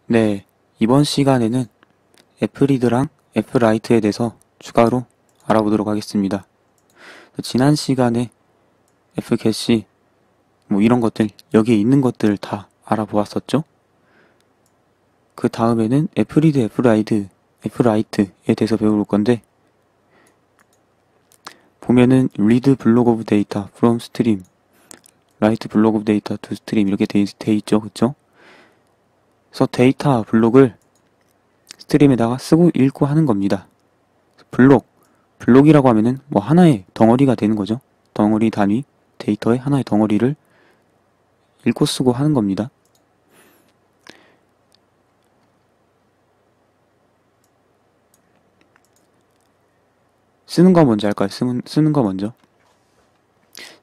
네, 이번 시간에는 애플리드랑 애플라이트에 대해서 추가로 알아보도록 하겠습니다. 지난 시간에 애플캐시 뭐 이런 것들, 여기에 있는 것들 다 알아보았었죠? 그 다음에는 애플리드, 애플라이트에 대해서 배워볼 건데, 보면은 read block of data from stream, write block of data to stream 이렇게 돼 있죠, 그쵸? 그래서 데이터 블록을 스트림에다가 쓰고 읽고 하는 겁니다. 블록이라고 하면은 뭐 하나의 덩어리가 되는 거죠. 덩어리 단위, 데이터의 하나의 덩어리를 읽고 쓰고 하는 겁니다. 쓰는 거 먼저 할까요? 쓰는 거 먼저.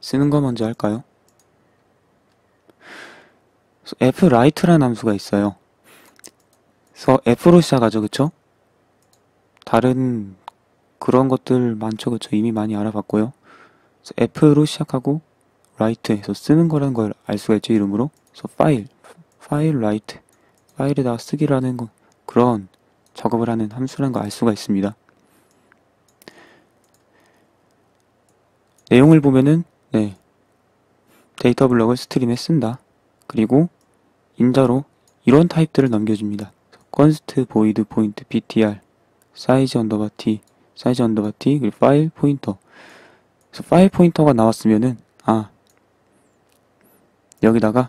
쓰는 거 먼저 할까요? fwrite라는 함수가 있어요. 그래서 f로 시작하죠, 그쵸? 다른 그런 것들 많죠, 그쵸? 이미 많이 알아봤고요. 그래서 f로 시작하고 write에서 쓰는 거라는 걸 알 수가 있죠, 이름으로. 그래서 파일 write, 파일에다가 쓰기라는 거, 그런 작업을 하는 함수라는 걸 알 수가 있습니다. 내용을 보면은 네, 데이터 블럭을 스트림에 쓴다. 그리고 인자로 이런 타입들을 넘겨줍니다. const void point ptr, size underbar t, 그리고 파일 포인터. 그래서 파일 포인터가 나왔으면은 여기다가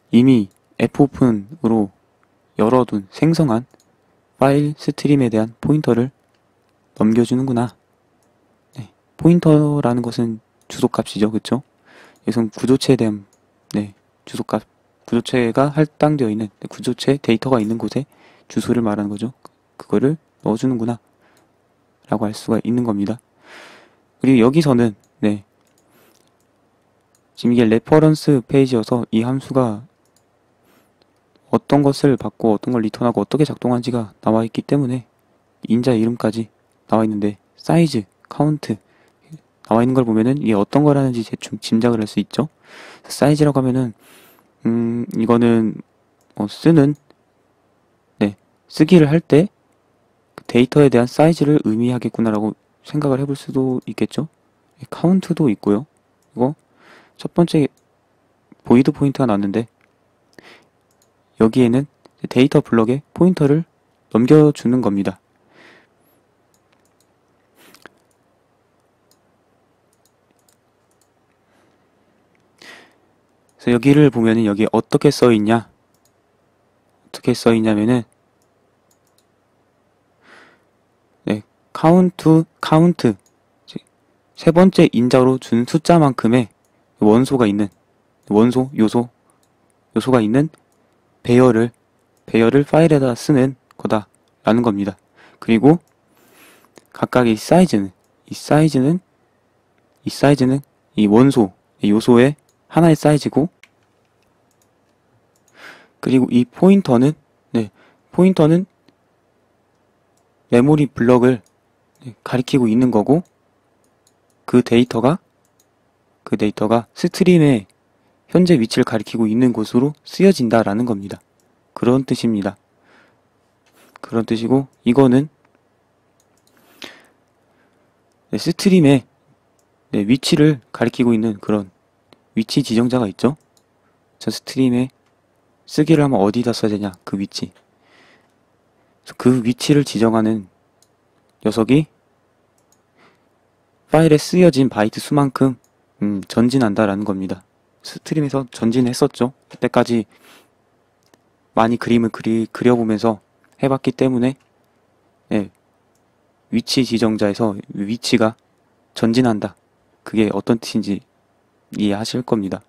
이미 fopen으로 열어둔 생성한 파일 스트림에 대한 포인터를 넘겨주는구나. 네, 포인터라는 것은 주소값이죠, 그쵸? 여기서 구조체에 대한 주소값, 구조체가 할당되어 있는 구조체 데이터가 있는 곳에 주소를 말하는 거죠. 그거를 넣어주는구나 라고 할 수가 있는 겁니다. 그리고 여기서는 지금 이게 레퍼런스 페이지여서 이 함수가 어떤 것을 받고 어떤 걸 리턴하고 어떻게 작동하는지가 나와 있기 때문에 인자 이름까지 나와 있는데 사이즈, 카운트 나와 있는 걸 보면은 이게 어떤 거라는지 대충 짐작을 할 수 있죠. 사이즈라고 하면은 이거는 쓰기를 할 때 데이터에 대한 사이즈를 의미하겠구나라고 생각을 해볼 수도 있겠죠. 카운트도 있고요. 이거 첫 번째 보이드 포인트가 나왔는데 여기에는 데이터 블럭에 포인터를 넘겨주는 겁니다. 그래서 여기를 보면은 여기 어떻게 써있냐? 어떻게 써있냐면은 카운트 세 번째 인자로 준 숫자만큼의 원소가 있는 요소가 있는 배열을 파일에다 쓰는 거다라는 겁니다. 그리고 각각 이 사이즈는 이 원소, 이 요소의 하나의 사이즈고, 그리고 이 포인터는 메모리 블럭을 가리키고 있는 거고, 그 데이터가 스트림의 현재 위치를 가리키고 있는 곳으로 쓰여진다라는 겁니다. 그런 뜻입니다. 그런 뜻이고, 이거는 스트림의 위치를 가리키고 있는 그런 위치 지정자가 있죠. 저 스트림에 쓰기를 하면 어디다 써야 되냐, 그 위치. 그 위치를 지정하는 녀석이 파일에 쓰여진 바이트 수만큼 전진한다라는 겁니다. 스트림에서 전진했었죠. 그때까지 많이 그림을 그려보면서 해봤기 때문에 위치 지정자에서 위치가 전진한다. 그게 어떤 뜻인지 이해하실 겁니다.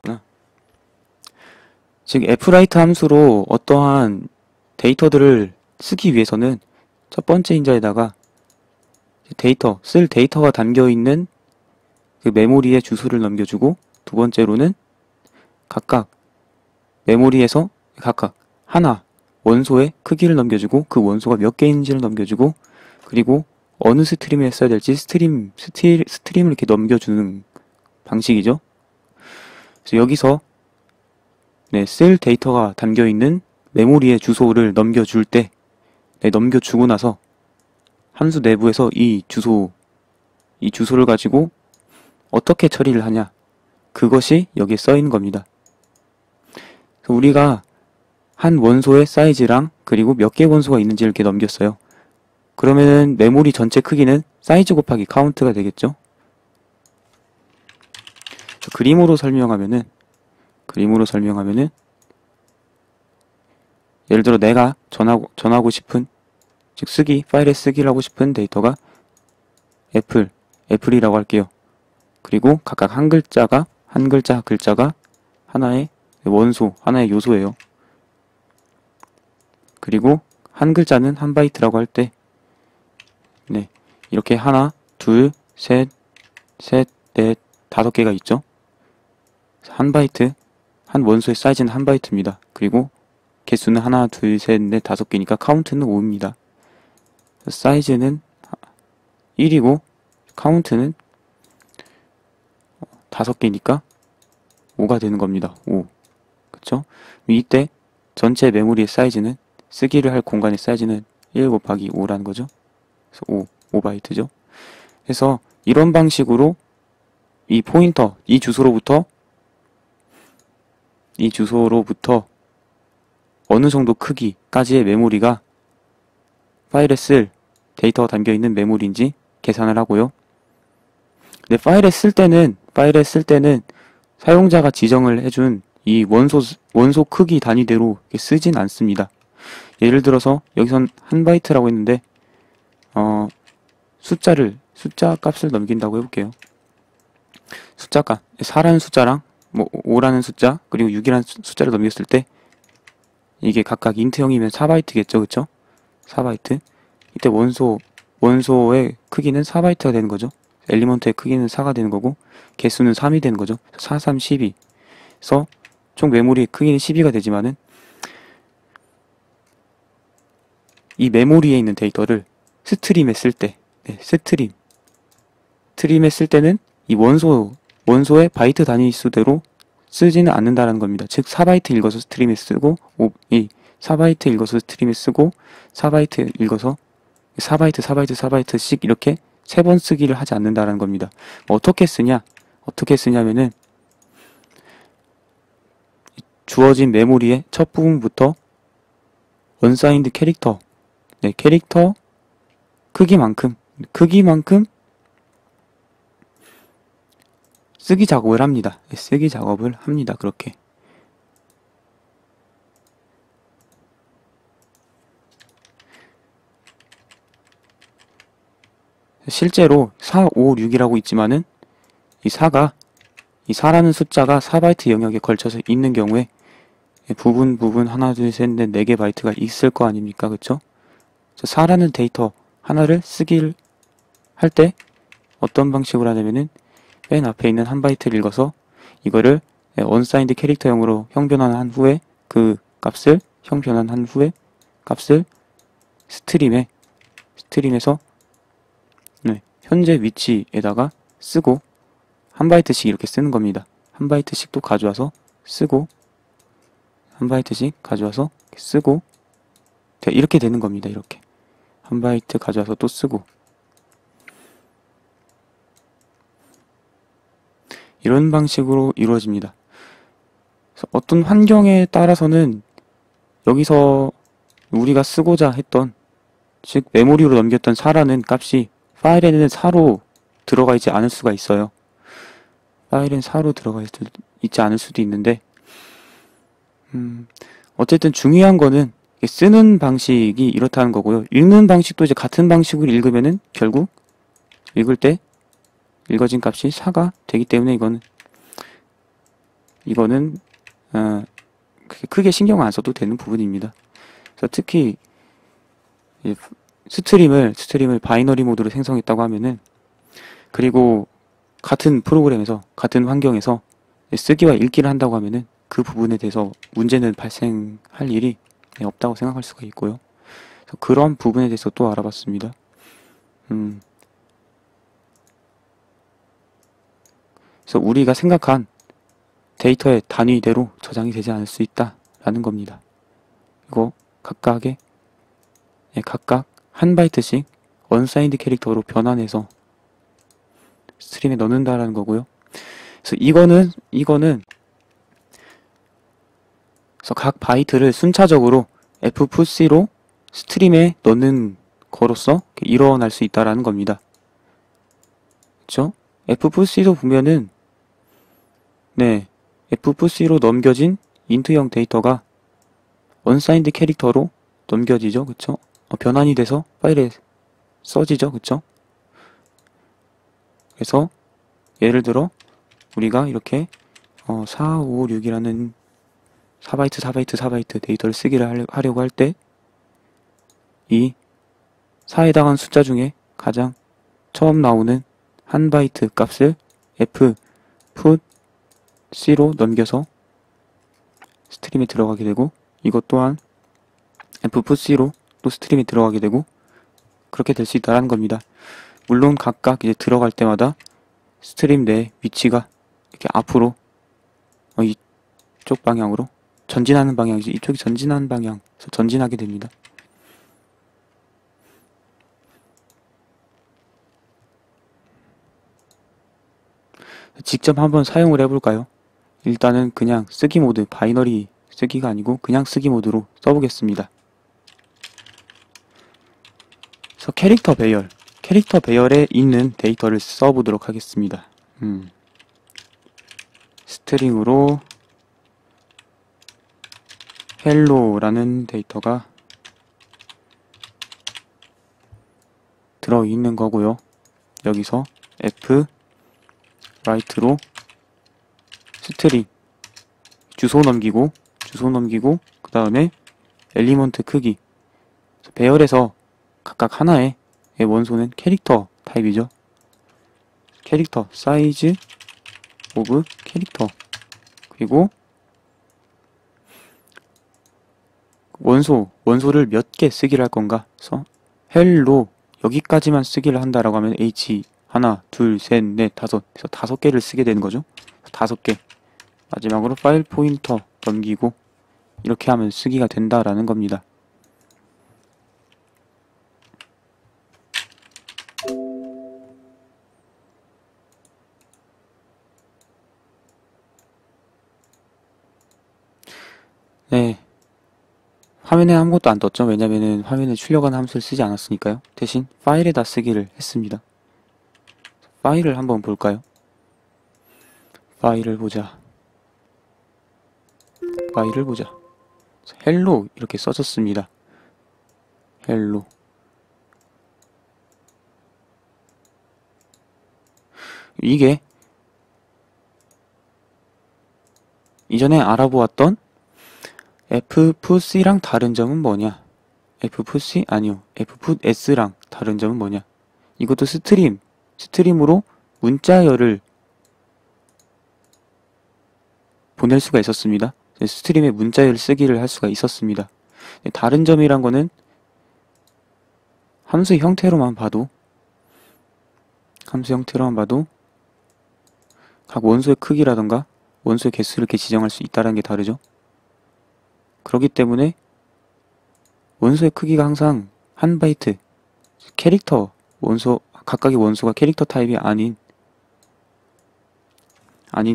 즉 fwrite 함수로 어떠한 데이터들을 쓰기 위해서는 첫 번째 인자에다가 쓸 데이터가 담겨있는 그 메모리의 주소를 넘겨주고, 두 번째로는 각각 메모리에서 각각 하나 원소의 크기를 넘겨주고, 그 원소가 몇 개인지를 넘겨주고, 그리고 어느 스트림에 써야 될지 스트림을 이렇게 넘겨주는 방식이죠. 그래서 여기서 쓸 데이터가 담겨있는 메모리에 주소를 넘겨줄 때, 넘겨주고 나서 함수 내부에서 이 주소를 가지고 어떻게 처리를 하냐, 그것이 여기에 써 있는 겁니다. 그래서 우리가 한 원소의 사이즈랑 그리고 몇 개의 원소가 있는지 이렇게 넘겼어요. 그러면은 메모리 전체 크기는 사이즈 곱하기 카운트가 되겠죠? 그림으로 설명하면은 예를 들어 내가 전하고 싶은, 즉 파일에 쓰기를 하고 싶은 데이터가 애플이라고 할게요. 그리고 각각 한 글자가 하나의 원소, 하나의 요소예요. 그리고 한 글자는 한 바이트라고 할 때, 네, 이렇게 하나, 둘, 셋, 넷, 5개가 있죠. 한 바이트, 한 원소의 사이즈는 한 바이트입니다. 그리고 개수는 하나, 둘, 셋, 넷, 5개니까 카운트는 5입니다. 사이즈는 1이고 카운트는 5개니까 5가 되는 겁니다. 5. 그쵸? 이때 전체 메모리의 사이즈는, 쓰기를 할 공간의 사이즈는 1 곱하기 5라는 거죠. 그래서 5바이트죠. 그래서 이런 방식으로 이 포인터, 이 주소로부터 어느 정도 크기까지의 메모리가 파일에 쓸 데이터가 담겨있는 메모리인지 계산을 하고요. 근데 파일에 쓸 때는 사용자가 지정을 해준 이 원소 크기 단위대로 쓰진 않습니다. 예를 들어서 여기선 한 바이트라고 했는데 숫자 값을 넘긴다고 해볼게요. 숫자 값, 4라는 숫자랑 5라는 숫자, 그리고 6이라는 숫자를 넘겼을 때 이게 각각 인트형이면 4바이트겠죠, 그쵸? 4바이트. 이때 원소의 크기는 4바이트가 되는 거죠. 엘리먼트의 크기는 4가 되는 거고, 개수는 3이 되는 거죠. 4, 3, 12. 그래서 총 메모리 크기는 12가 되지만은 이 메모리에 있는 데이터를 스트림에 쓸 때, 스트림에 쓸 때는 이 원소의 바이트 단위 수대로 쓰지는 않는다는 겁니다. 즉 4바이트 읽어서 스트림에 쓰고 4바이트 읽어서 스트림에 쓰고 4바이트 읽어서 4바이트씩 이렇게 3번 쓰기를 하지 않는다는 겁니다. 어떻게 쓰냐면은 주어진 메모리의 첫 부분부터 언사인드 캐릭터, 캐릭터 크기만큼 쓰기 작업을 합니다. 그렇게. 실제로 4, 5, 6이라고 있지만은 이 4라는 숫자가 4바이트 영역에 걸쳐서 있는 경우에 부분 하나, 둘, 셋, 넷, 4개 바이트가 있을 거 아닙니까? 그쵸? 4라는 데이터 하나를 쓰기를 할 때 어떤 방식으로 하냐면은 맨 앞에 있는 한 바이트를 읽어서 이거를 언사인드 캐릭터형으로 형변환한 후에 값을 스트림에서 현재 위치에다가 쓰고 한 바이트씩 이렇게 쓰는 겁니다. 한 바이트씩 또 가져와서 쓰고 한 바이트씩 가져와서 쓰고 이렇게 되는 겁니다. 이렇게 한 바이트 가져와서 또 쓰고 이런 방식으로 이루어집니다. 그래서 어떤 환경에 따라서는 여기서 우리가 쓰고자 했던, 즉 메모리로 넘겼던 4라는 값이 파일에는 4로 들어가 있지 않을 수가 있어요. 파일은 4로 들어가 있지 않을 수도 있는데 어쨌든 중요한 거는 쓰는 방식이 이렇다는 거고요. 읽는 방식도 이제 같은 방식으로 읽으면은 결국 읽을 때 읽어진 값이 4가 되기 때문에 이거는 크게 신경 안 써도 되는 부분입니다. 그래서 특히 스트림을 바이너리 모드로 생성했다고 하면은, 그리고 같은 프로그램에서 같은 환경에서 쓰기와 읽기를 한다고 하면은 그 부분에 대해서 문제는 발생할 일이 없다고 생각할 수가 있고요. 그래서 그런 부분에 대해서 또 알아봤습니다. 그래서 우리가 생각한 데이터의 단위대로 저장이 되지 않을 수 있다라는 겁니다. 이거 각각 한 바이트씩 언사인드 캐릭터로 변환해서 스트림에 넣는다라는 거고요. 그래서 이거는 그래서 각 바이트를 순차적으로 FFC로 스트림에 넣는 거로서 일어날 수 있다라는 겁니다. 그쵸? FFC도 보면은 FFC로 넘겨진 인트형 데이터가 언사인드 캐릭터로 넘겨지죠. 그쵸? 변환이 돼서 파일에 써지죠. 그쵸? 그래서 예를 들어 우리가 이렇게 4, 5, 6이라는 4바이트 데이터를 쓰기를 하려고 할 때 이 4에 해당하는 숫자 중에 가장 처음 나오는 한 바이트 값을 F put C로 넘겨서 스트림에 들어가게 되고, 이것 또한 F put C로 또 스트림에 들어가게 되고, 그렇게 될 수 있다는 겁니다. 물론 각각 이제 들어갈 때마다 스트림 내 위치가 이렇게 앞으로 이쪽 방향으로 전진하는 방향이지, 이쪽이 전진하는 방향에서 전진하게 됩니다. 직접 한번 사용을 해볼까요? 일단은 그냥 쓰기 모드, 바이너리 쓰기가 아니고 그냥 쓰기 모드로 써보겠습니다. 그래서 캐릭터 배열에 있는 데이터를 써보도록 하겠습니다. 스트링으로 hello라는 데이터가 들어있는 거고요. 여기서 f write로 스트링 주소 넘기고 그 다음에 엘리먼트 크기, 배열에서 각각 하나의 원소는 캐릭터 타입이죠. 캐릭터 사이즈 오브 캐릭터, 그리고 원소를 몇 개 쓰기를 할 건가. 그래서 hello 여기까지만 쓰기를 한다라고 하면 h 하나, 둘, 셋, 넷, 다섯, 그래서 5개를 쓰게 되는 거죠. 5개. 마지막으로 파일 포인터 넘기고 이렇게 하면 쓰기가 된다라는 겁니다. 네. 화면에 아무것도 안 떴죠. 왜냐면은 화면에 출력하는 함수를 쓰지 않았으니까요. 대신 파일에다 쓰기를 했습니다. 파일을 한번 볼까요? 파일을 보자. hello 이렇게 써졌습니다. hello. 이게 이전에 알아보았던 FFC랑 다른 점은 뭐냐? FFC? 아니요. FFS랑 다른 점은 뭐냐? 이것도 스트림으로 문자열을 보낼 수가 있었습니다. 스트림에 문자열 쓰기를 할 수가 있었습니다. 다른 점이란 거는 함수 형태로만 봐도 각 원소의 크기라던가 원소의 개수를 이렇게 지정할 수 있다는 게 다르죠. 그렇기 때문에 원소의 크기가 항상 한 바이트, 캐릭터 원소, 각각의 원소가 캐릭터 타입이 아닌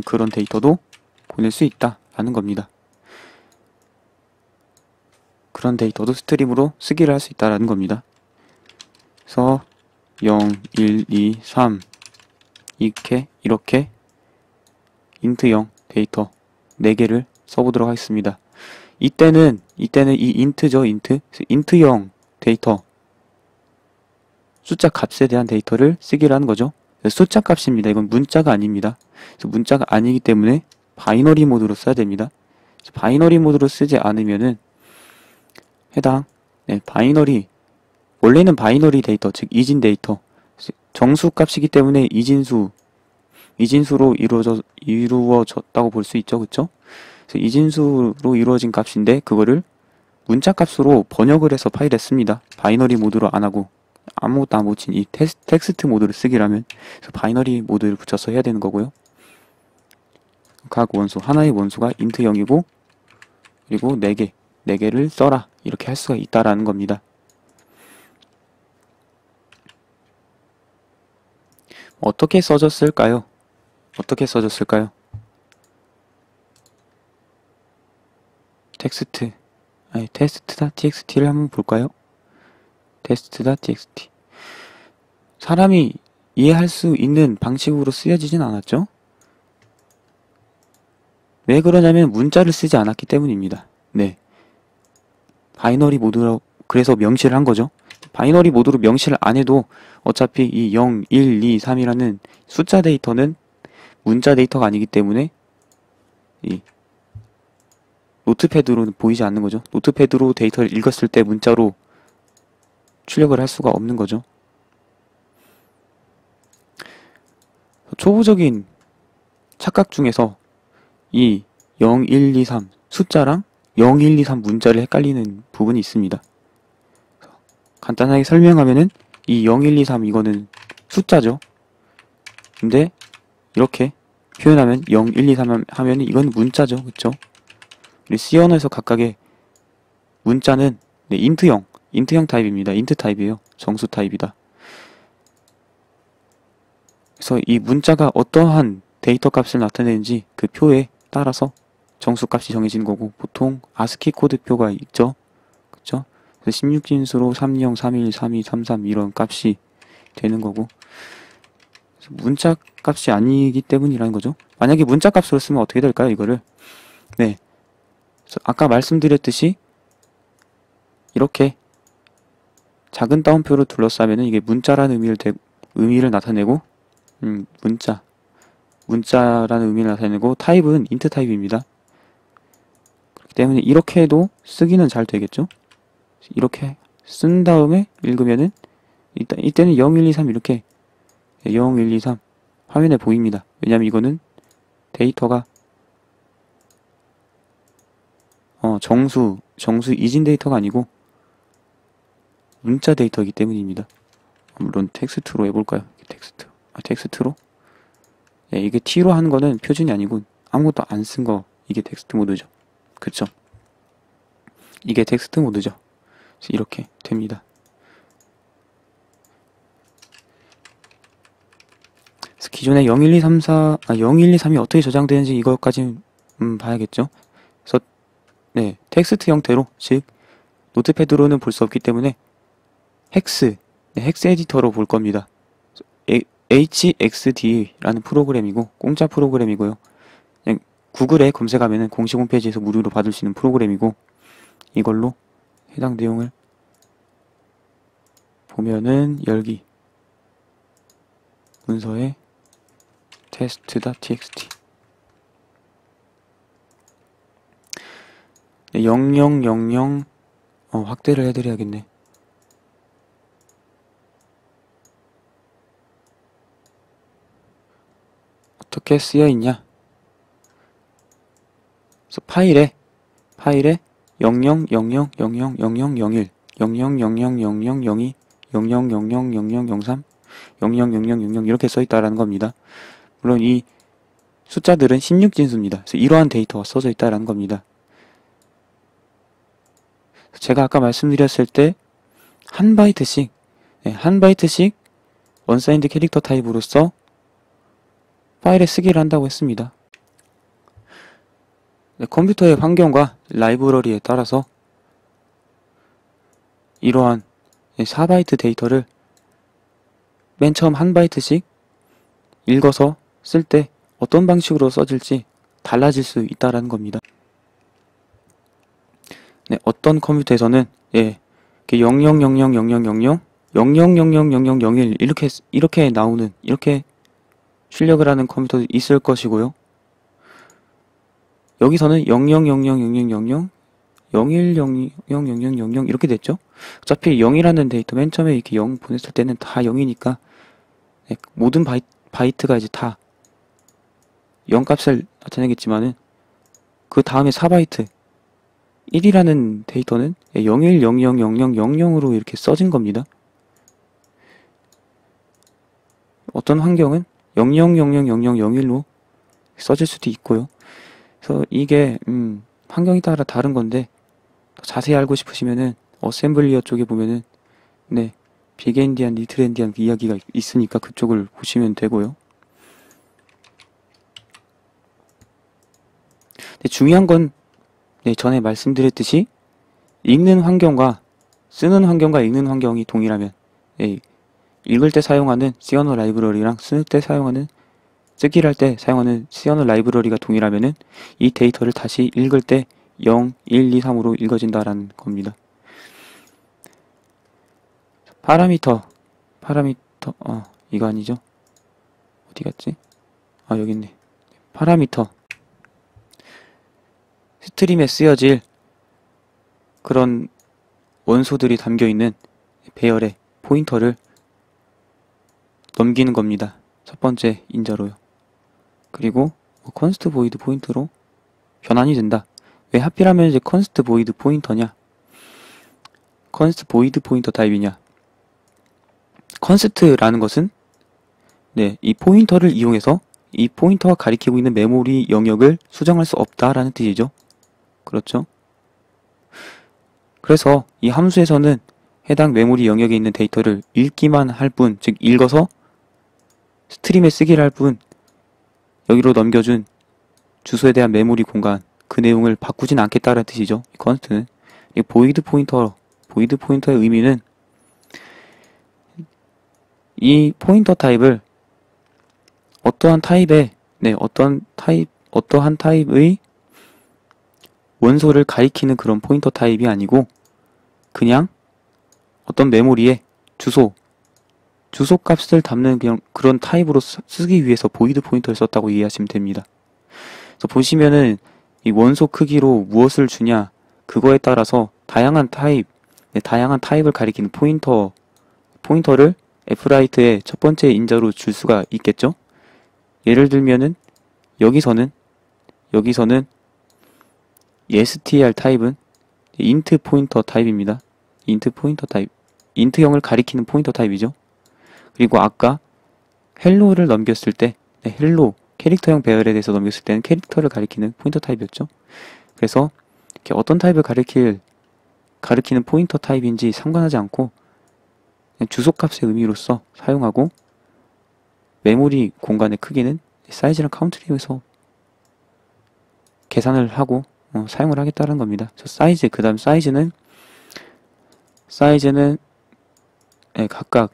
그런 데이터도 보낼 수 있다라는 겁니다. 그런 데이터도 스트림으로 쓰기를 할 수 있다라는 겁니다. 그래서 0, 1, 2, 3 이렇게 인트형 데이터 4개를 써보도록 하겠습니다. 이때는 이 인트죠, 인트형 데이터 숫자 값에 대한 데이터를 쓰기를 하는 거죠. 숫자 값입니다. 이건 문자가 아닙니다. 그래서 문자가 아니기 때문에 바이너리 모드로 써야 됩니다. 바이너리 모드로 쓰지 않으면은 해당 원래는 바이너리 데이터, 즉 이진 데이터, 정수 값이기 때문에 이진수로 이루어졌다고 볼 수 있죠. 그쵸? 그래서 이진수로 이루어진 값인데 그거를 문자 값으로 번역을 해서 파일에 씁니다. 바이너리 모드로 안 하고 아무것도 안 붙인 이 텍스트 모드를 쓰기라면 그래서 바이너리 모드를 붙여서 해야 되는 거고요. 각 원소, 하나의 원소가 int0이고 그리고 4개, 4개를 써라. 이렇게 할 수가 있다라는 겁니다. 어떻게 써졌을까요? 어떻게 써졌을까요? 테스트.txt를 한번 볼까요? 테스트.txt. 사람이 이해할 수 있는 방식으로 쓰여지진 않았죠? 왜 그러냐면 문자를 쓰지 않았기 때문입니다. 네. 바이너리 모드로 그래서 명시를 한 거죠. 바이너리 모드로 명시를 안 해도 어차피 이 0, 1, 2, 3이라는 숫자 데이터는 문자 데이터가 아니기 때문에 이 노트패드로는 보이지 않는 거죠. 노트패드로 데이터를 읽었을 때 문자로 출력을 할 수가 없는 거죠. 초보적인 착각 중에서 이 0, 1, 2, 3 숫자랑 0, 1, 2, 3 문자를 헷갈리는 부분이 있습니다. 간단하게 설명하면은 이 0, 1, 2, 3 이거는 숫자죠. 근데 이렇게 표현하면 0, 1, 2, 3 하면 이건 문자죠. 그쵸? 우리 C 언어에서 각각의 문자는 네, 인트형 타입입니다. 인트 타입이에요. 정수 타입이다. 그래서 이 문자가 어떠한 데이터 값을 나타내는지 그 표에 따라서 정수 값이 정해지는 거고, 보통 아스키 코드 표가 있죠. 그쵸? 그래서 16진수로 30, 31, 32, 33 이런 값이 되는 거고, 문자 값이 아니기 때문이라는 거죠. 만약에 문자 값으로 쓰면 어떻게 될까요, 이거를? 네. 아까 말씀드렸듯이 이렇게 작은 따옴표로 둘러싸면은 이게 문자라는 의미를 나타내고, 문자라는 의미를 나타내고, 타입은 인트 타입입니다. 그렇기 때문에 이렇게 해도 쓰기는 잘 되겠죠? 이렇게 쓴 다음에 읽으면은, 이때는 0, 1, 2, 3 이렇게 0, 1, 2, 3 화면에 보입니다. 왜냐면 이거는 데이터가 정수 이진 데이터가 아니고 문자 데이터이기 때문입니다. 물론 텍스트로 해볼까요? 텍스트로? 네, 이게 T로 하는 거는 표준이 아니고 아무것도 안 쓴 거, 이게 텍스트 모드죠. 그쵸? 이게 텍스트 모드죠. 그래서 이렇게 됩니다. 그래서 기존에 0, 1, 2, 3, 0, 1, 2, 3이 어떻게 저장되는지 이것까지 봐야겠죠. 그래서 네, 텍스트 형태로, 즉 노트패드로는 볼 수 없기 때문에 헥스 에디터로 볼 겁니다. HXD라는 프로그램이고 공짜 프로그램이고요. 그냥 구글에 검색하면은 공식 홈페이지에서 무료로 받을 수 있는 프로그램이고, 이걸로 해당 내용을 보면은 열기 문서에 test.txt 0000 확대를 해드려야겠네. 어떻게 쓰여있냐? 그래서 파일에 0000000001 00000002 00000003 000000 이렇게 써있다라는 겁니다. 물론 이 숫자들은 16진수입니다. 그래서 이러한 데이터가 써져 있다라는 겁니다. 제가 아까 말씀드렸을 때 한 바이트씩 언사인드 캐릭터 타입으로서 파일에 쓰기를 한다고 했습니다. 컴퓨터의 환경과 라이브러리에 따라서 이러한 4바이트 데이터를 맨 처음 한 바이트씩 읽어서 쓸 때 어떤 방식으로 써질지 달라질 수 있다는 겁니다. 네, 어떤 컴퓨터에서는 00000000 00000001 이렇게 나오는, 이렇게 출력을 하는 컴퓨터도 있을 것이고요. 여기서는 00000000 01000000 이렇게 됐죠. 어차피 0이라는 데이터 맨 처음에 이렇게 0 보냈을 때는 다 0이니까 모든 바이트가 이제 다 0 값을 나타내겠지만은 그 다음에 4바이트 1이라는 데이터는 01000000으로 이렇게 써진 겁니다. 어떤 환경은 00000001로 써질 수도 있고요. 그래서 이게 환경에 따라 다른 건데, 더 자세히 알고 싶으시면은 어셈블리어 쪽에 보면은 네, 빅엔디안, 리틀엔디안 이야기가 있으니까 그쪽을 보시면 되고요. 근데 중요한 건 네, 전에 말씀드렸듯이 읽는 환경과 쓰는 환경과 읽는 환경이 동일하면 네, 읽을 때 사용하는 시어너 라이브러리랑 쓰기를 할 때 사용하는 시어너 라이브러리가 동일하면은 이 데이터를 다시 읽을 때 0, 1, 2, 3으로 읽어진다라는 겁니다. 파라미터, 이거 아니죠? 어디 갔지? 아, 여기 있네. 파라미터. 스트림에 쓰여질 그런 원소들이 담겨있는 배열의 포인터를 넘기는 겁니다. 첫 번째 인자로요. 그리고 컨스트 보이드 포인터로 변환이 된다. 왜 하필하면 이제 컨스트 보이드 포인터냐? 컨스트 보이드 포인터 타입이냐? 컨스트라는 것은 네, 이 포인터를 이용해서 이 포인터가 가리키고 있는 메모리 영역을 수정할 수 없다라는 뜻이죠. 그렇죠? 그래서 이 함수에서는 해당 메모리 영역에 있는 데이터를 읽기만 할 뿐, 즉 읽어서 스트림에 쓰기를 할 뿐, 여기로 넘겨준 주소에 대한 메모리 공간, 그 내용을 바꾸진 않겠다라는 뜻이죠. 이 컨스트는. 이 보이드 포인터의 의미는 이 포인터 타입을 어떠한 타입의 원소를 가리키는 그런 포인터 타입이 아니고 그냥 어떤 메모리에 주소 값을 담는 그런 타입으로 쓰기 위해서 보이드 포인터를 썼다고 이해하시면 됩니다. 그래서 보시면은 이 원소 크기로 무엇을 주냐 그거에 따라서 다양한 타입을 가리키는 포인터를 fwrite의 첫 번째 인자로 줄 수가 있겠죠. 예를 들면은 여기서는 str 타입은 int 포인터 타입입니다. int 포인터 타입. int형을 가리키는 포인터 타입이죠. 그리고 아까 헬로를 넘겼을 때 헬로 캐릭터형 배열에 대해서 넘겼을 때는 캐릭터를 가리키는 포인터 타입이었죠. 그래서 이렇게 어떤 타입을 가리키는 포인터 타입인지 상관하지 않고 그냥 주소값의 의미로서 사용하고 메모리 공간의 크기는 사이즈랑 카운트링에서 계산을 하고 사용을 하겠다는 겁니다. 사이즈, 그 다음 사이즈는 네, 각각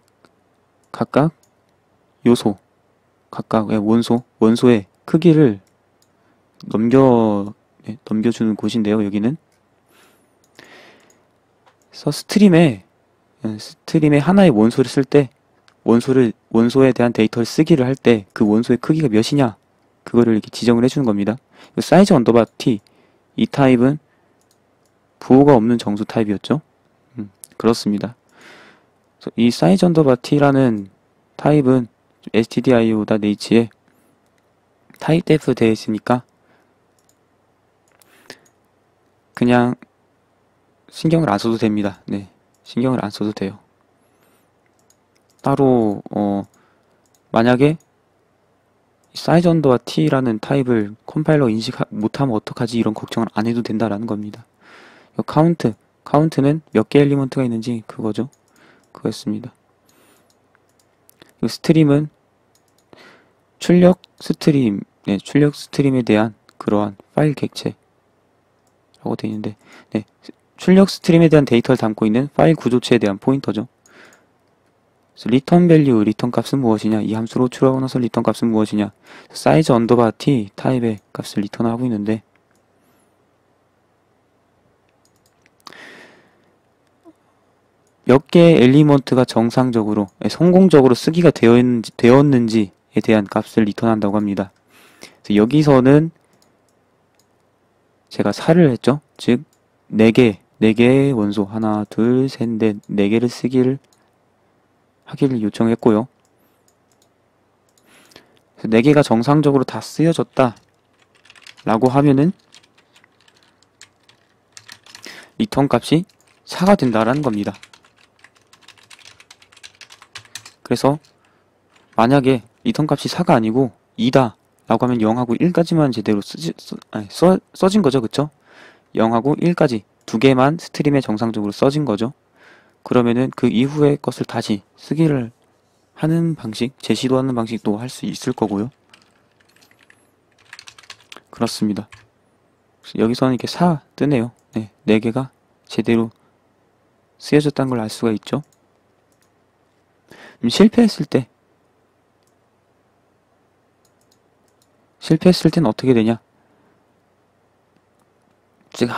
요소, 원소의 크기를 넘겨주는 곳인데요, 여기는. 그래서 스트림에 하나의 원소를 쓸 때, 원소에 대한 데이터를 쓰기를 할 때, 그 원소의 크기가 몇이냐, 그거를 이렇게 지정을 해주는 겁니다. 사이즈 언더바 t, 이 타입은 부호가 없는 정수 타입이었죠. 그렇습니다. 이 사이즈 언더바 t라는 타입은 stdio.h에 타입 데프 되어 있으니까 그냥 신경을 안 써도 됩니다. 네, 신경을 안 써도 돼요. 따로 만약에 사이즈 언더바 t라는 타입을 컴파일러 인식 못하면 어떡하지 이런 걱정을 안 해도 된다라는 겁니다. 카운트는 몇 개 엘리먼트가 있는지 그거죠. 그거였습니다. 스트림은 출력 스트림에 대한 그러한 파일 객체라고 되어 있는데, 네, 출력 스트림에 대한 데이터를 담고 있는 파일 구조체에 대한 포인터죠. 리턴 밸류, 리턴 값은 무엇이냐? 이 함수로 추가하고 나서 리턴 값은 무엇이냐? 사이즈 언더바 t 타입의 값을 리턴하고 있는데, 몇 개의 엘리먼트가 정상적으로, 성공적으로 쓰기가 되었는지에 대한 값을 리턴한다고 합니다. 그래서 여기서는 제가 4를 했죠. 즉 4개의 원소 하나, 둘, 셋, 넷, 4개를 하기를 요청했고요. 4개가 정상적으로 다 쓰여졌다 라고 하면은 리턴 값이 4가 된다라는 겁니다. 그래서 만약에 리턴 값이 4가 아니고 2다 라고 하면 0하고 1까지만 제대로 써진 거죠. 그쵸? 0하고 1까지 두 개만 스트림에 정상적으로 써진 거죠. 그러면은 그 이후의 것을 다시 쓰기를 하는 방식, 재시도하는 방식도 할 수 있을 거고요. 그렇습니다. 여기서는 이렇게 뜨네요. 네, 4개가 제대로 쓰여졌다는 걸 알 수가 있죠. 실패했을 때는 어떻게 되냐? 즉,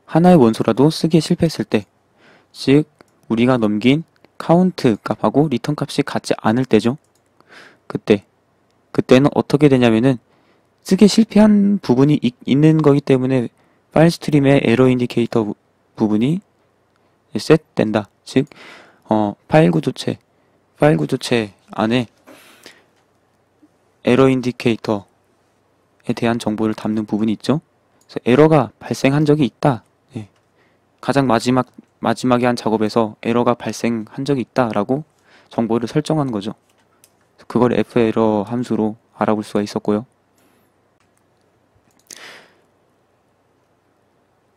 하나의 원소라도 쓰기에 실패했을 때, 즉, 우리가 넘긴 카운트 값하고 리턴 값이 같지 않을 때죠. 그때는 어떻게 되냐면은, 쓰기에 실패한 부분이 있는 거기 때문에 파일 스트림의 에러 인디케이터 부분이 셋된다. 즉, 파일 구조체 안에 에러 인디케이터에 대한 정보를 담는 부분이 있죠. 그래서 에러가 발생한 적이 있다. 네. 가장 마지막에 한 작업에서 에러가 발생한 적이 있다라고 정보를 설정한 거죠. 그걸 f에러 함수로 알아볼 수가 있었고요.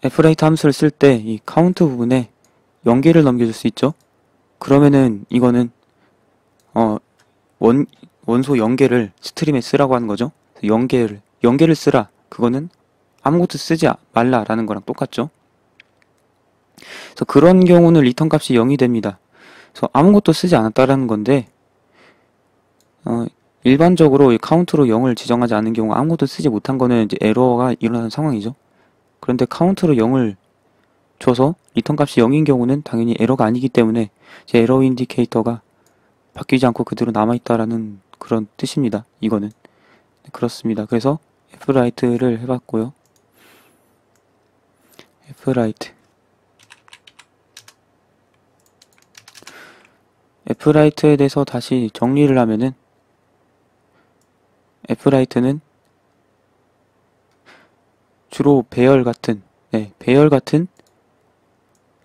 fwrite 함수를 쓸 때 이 카운트 부분에 0개를 넘겨줄 수 있죠. 그러면은 이거는 원소 0개를 스트림에 쓰라고 하는 거죠. 0개를 쓰라. 그거는 아무것도 쓰지 말라라는 거랑 똑같죠. 그래서 그런 경우는 리턴 값이 0이 됩니다. 그래서 아무것도 쓰지 않았다라는 건데, 일반적으로 이 카운트로 0을 지정하지 않은 경우 아무것도 쓰지 못한 거는 이제 에러가 일어나는 상황이죠. 그런데 카운트로 0을 줘서 리턴 값이 0인 경우는 당연히 에러가 아니기 때문에 제 에러 인디케이터가 바뀌지 않고 그대로 남아있다라는 그런 뜻입니다. 이거는. 네, 그렇습니다. 그래서 fwrite를 해봤고요. fwrite에 대해서 다시 정리를 하면은 fwrite는 주로 배열 같은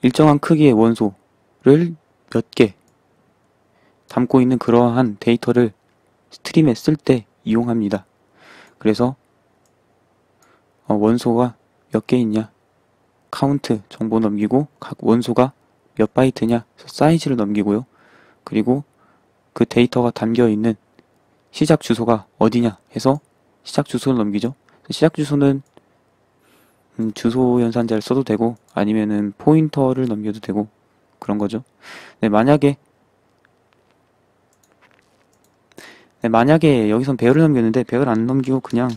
일정한 크기의 원소를 몇 개 담고 있는 그러한 데이터를 스트림에 쓸 때 이용합니다. 그래서 원소가 몇 개 있냐, 카운트 정보 넘기고 각 원소가 몇 바이트냐 사이즈를 넘기고요. 그리고 그 데이터가 담겨 있는 시작 주소가 어디냐 해서 시작 주소를 넘기죠. 시작 주소는 주소 연산자를 써도 되고 아니면은 포인터를 넘겨도 되고 그런 거죠. 네, 만약에 여기선 배열을 넘겼는데 배열 안 넘기고 그냥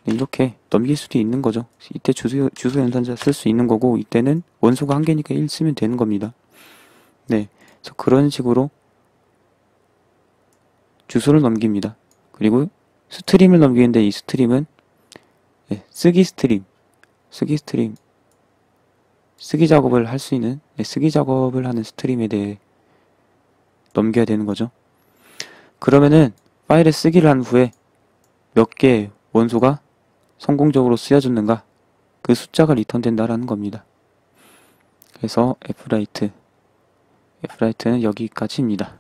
이렇게 넘길 수도 있는 거죠. 이때 주소 연산자 쓸 수 있는 거고 이때는 원소가 한 개니까 1 쓰면 되는 겁니다. 네, 그래서 그런 식으로 주소를 넘깁니다. 그리고 스트림을 넘기는데 이 스트림은 쓰기 작업을 할 수 있는 쓰기 작업을 하는 스트림에 대해 넘겨야 되는 거죠. 그러면은 파일에 쓰기를 한 후에 몇 개의 원소가 성공적으로 쓰여졌는가 그 숫자가 리턴된다라는 겁니다. 그래서 fwrite는 여기까지입니다.